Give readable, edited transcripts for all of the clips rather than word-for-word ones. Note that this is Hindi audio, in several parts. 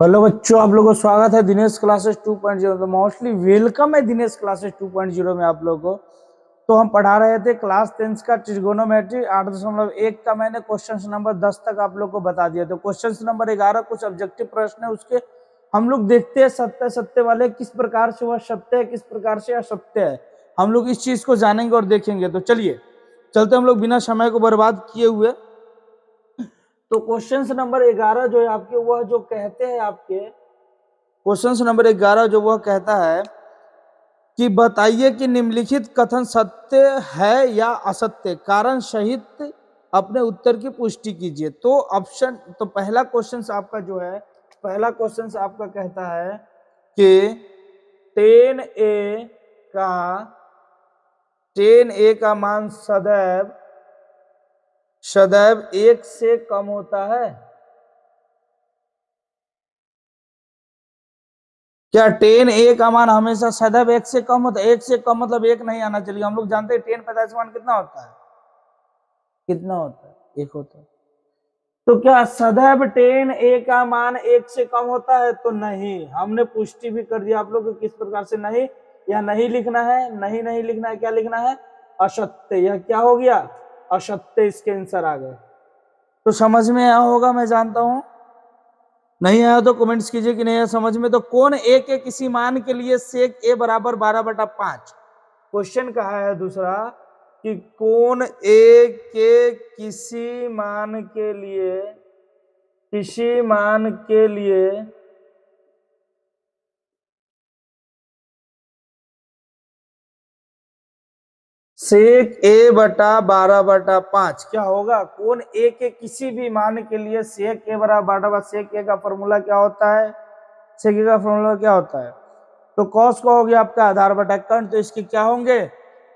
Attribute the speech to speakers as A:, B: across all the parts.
A: हेलो बच्चों, आप लोगों को स्वागत है दिनेश क्लासेस 2.0। तो मोस्टली वेलकम है दिनेश क्लासेस 2.0 में आप लोगों को। तो हम पढ़ा रहे थे क्लास 10 का ट्रिगोनोमेट्री 8.1 का। मैंने क्वेश्चन नंबर 10 तक आप लोग को बता दिया। तो क्वेश्चन नंबर 11 कुछ ऑब्जेक्टिव प्रश्न है, उसके हम लोग देखते हैं सत्य सत्य वाले किस प्रकार से वह सत्य है, किस प्रकार से असत्य है। हम लोग इस चीज को जानेंगे और देखेंगे। तो चलिए चलते हम लोग बिना समय को बर्बाद किए हुए। तो क्वेश्चन नंबर 11 जो है आपके, वह जो कहते हैं आपके क्वेश्चन नंबर 11 जो वह कहता है कि बताइए कि निम्नलिखित कथन सत्य है या असत्य, कारण सहित अपने उत्तर की पुष्टि कीजिए। तो ऑप्शन, तो पहला क्वेश्चन आपका जो है, पहला क्वेश्चन आपका कहता है कि 10a का 10a का मान सदैव सदैव 1 से कम होता है। क्या 10a का मान हमेशा सदैव 1 से कम होता है? 1 से कम मतलब 1 नहीं आना चाहिए। हम लोग जानते हैं 10 पैंतालीस मान कितना होता है, कितना होता है? 1 होता है। तो क्या सदैव 10a का मान 1 से कम होता है? तो नहीं। हमने पुष्टि भी कर दिया आप लोग को किस प्रकार से। नहीं, यह नहीं लिखना है, नहीं नहीं लिखना है। क्या लिखना है? असत्य। यह क्या हो गया? असत्य। इसके आंसर आ गए। तो समझ में आया होगा, मैं जानता हूं। नहीं आया तो कमेंट्स कीजिए कि नहीं आया समझ में। तो कौन ए के किसी मान के लिए सेक ए बराबर 12/5। क्वेश्चन कहा है दूसरा कि कौन ए के किसी मान के लिए सेक ए बटा 12/5 क्या होगा? कौन ए के किसी भी मान के लिए सेक ए बराबर 12/5। सेक ए का फॉर्मूला क्या होता है? सेक ए का फॉर्मूला क्या होता है? तो कॉस का हो गया आपका आधार बटा कर्ण। तो इसके क्या होंगे?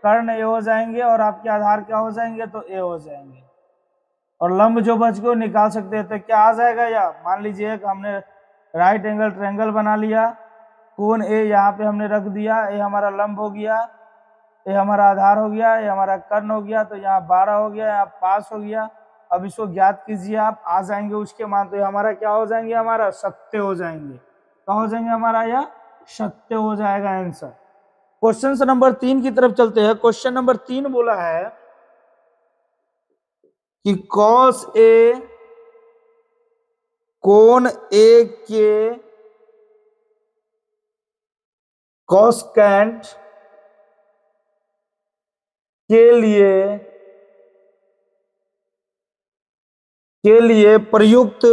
A: कर्ण ए हो जाएंगे और आपके आधार क्या हो जाएंगे? तो ए हो जाएंगे। और लंब जो बच गए निकाल सकते हैं। तो क्या आ जाएगा? या मान लीजिए कि हमने राइट एंगल ट्रायंगल बना लिया, कोण ए यहाँ पे हमने रख दिया, ए हमारा लंब हो गया, ये हमारा आधार हो गया, ये हमारा कर्ण हो गया। तो यहाँ 12 हो गया, यहाँ 5 हो गया। अब इसको ज्ञात कीजिए आप, आ जाएंगे उसके मान। तो ये हमारा क्या हो जाएंगे? हमारा सत्य हो जाएंगे। क्या हो जाएंगे? हमारा यह सत्य हो जाएगा आंसर। क्वेश्चन नंबर 3 की तरफ चलते हैं। क्वेश्चन नंबर 3 बोला है कि कॉस ए कोण ए के कॉसकेंट के लिए प्रयुक्त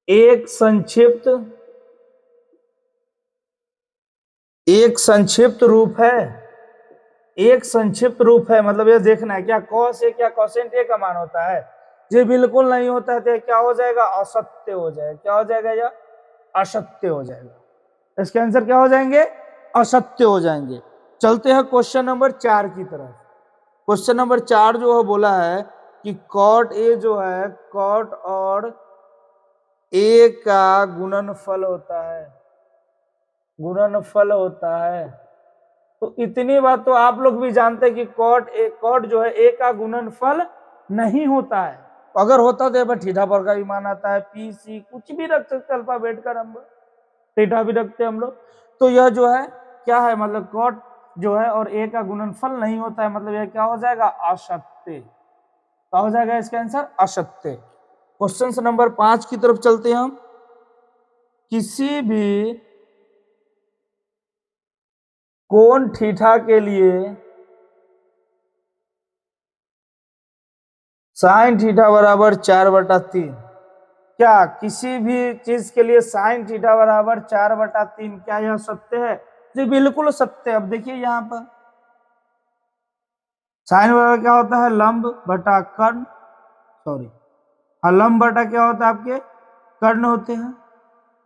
A: एक संक्षिप्त रूप है। एक संक्षिप्त रूप है मतलब यह देखना है क्या कॉस ए क्या कॉसेंट ए का मान होता है। ये बिल्कुल नहीं होता है तो क्या हो जाएगा? असत्य हो जाएगा। क्या हो जाएगा? यह असत्य हो जाएगा। इसके आंसर क्या हो जाएंगे? असत्य हो जाएंगे। चलते हैं क्वेश्चन नंबर 4 की तरफ। क्वेश्चन नंबर 4 जो है बोला है कि कॉट ए जो है, कॉट और ए का गुणनफल होता है, गुणनफल होता है। तो इतनी बात तो आप लोग भी जानते हैं कि कॉट जो है ए का गुणनफल नहीं होता है। अगर होता तो थीटा पर का भी मान आता है, पी सी कुछ भी रख सकते, अल्फाबेट का नंबर थीटा भी रखते हम लोग। तो यह जो है क्या है, मतलब कॉट जो है और ए का गुणनफल नहीं होता है, मतलब यह क्या हो जाएगा? असत्य। क्या हो जाएगा इसका आंसर? असत्य। क्वेश्चन नंबर 5 की तरफ चलते हैं हम। किसी भी कोण थीटा के लिए साइन थीटा बराबर 4/3। क्या किसी भी चीज के लिए साइन थीटा बराबर 4/3 क्या यह सत्य है? जी बिल्कुल सत्य है। अब देखिए यहाँ पर साइन बराबर क्या होता है? लंब बटा कर्ण, सॉरी हाँ, लंब बटा क्या होता है? आपके कर्ण होते हैं।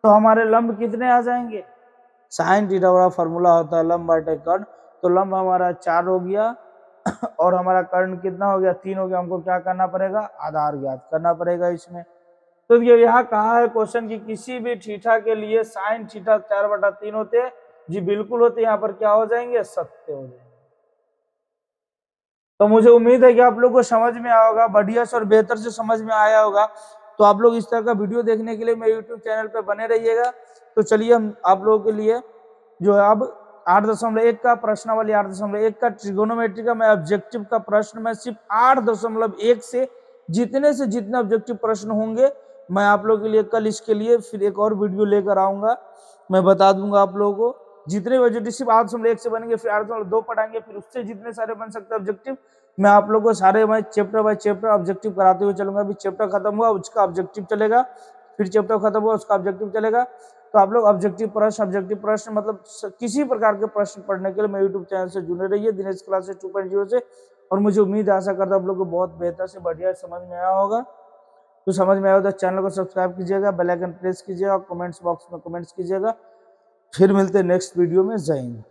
A: तो हमारे लंब कितने आ जाएंगे? साइन थीटा वाला फॉर्मूला होता है लंब बटे कर्ण। तो लंब हमारा 4 हो गया और हमारा कर्ण कितना हो गया? 3 हो गया। हमको क्या करना पड़ेगा? आधार ज्ञात करना पड़ेगा इसमें। तो ये यहाँ कहा है क्वेश्चन की किसी भी थीटा के लिए साइन थीटा 4/3 होते हैं। जी बिल्कुल होते। यहाँ पर क्या हो जाएंगे? सत्य हो जाएंगे। तो मुझे उम्मीद है कि आप लोग को समझ में आया होगा, बढ़िया से और बेहतर से समझ में आया होगा। तो आप लोग इस तरह का वीडियो देखने के लिए मेरे यूट्यूब चैनल पे बने रहिएगा। तो चलिए हम आप लोगों के लिए जो है अब 8.1 का प्रश्नावली 8.1 का ट्रिगोनोमेट्री का मैं ऑब्जेक्टिव का प्रश्न मैं सिर्फ 8.1 से जितने ऑब्जेक्टिव प्रश्न होंगे मैं आप लोगों के लिए कल इसके लिए फिर एक और वीडियो लेकर आऊंगा। मैं बता दूंगा आप लोगों को जितने ऑब्जेक्टिव सिर्फ 8.1 से बनेंगे, फिर 8.2 पढ़ाएंगे, फिर उससे जितने सारे बन सकते हैं ऑब्जेक्टिव मैं आप लोगों को सारे मैं चैप्टर बाय चैप्टर ऑब्जेक्टिव कराते हुए चलूंगा। अभी चैप्टर खत्म हुआ उसका ऑब्जेक्टिव चलेगा, फिर चैप्टर खत्म हुआ उसका ऑब्जेक्टिव चलेगा। तो आप लोग ऑब्जेक्टिव प्रश्न मतलब किसी प्रकार के प्रश्न पढ़ने के लिए मेरे यूट्यूब चैनल से जुड़े रहिए दिनेश क्लासेस 2.0 से। और मुझे उम्मीद है आशा करता हूं आप लोग को बहुत बेहतर से बढ़िया समझ में आया होगा। तो समझ में आया तो चैनल को सब्सक्राइब कीजिएगा, बेल आइकन प्रेस कीजिएगा, कमेंट्स बॉक्स में कमेंट्स कीजिएगा। फिर मिलते हैं नेक्स्ट वीडियो में। जय हिंद।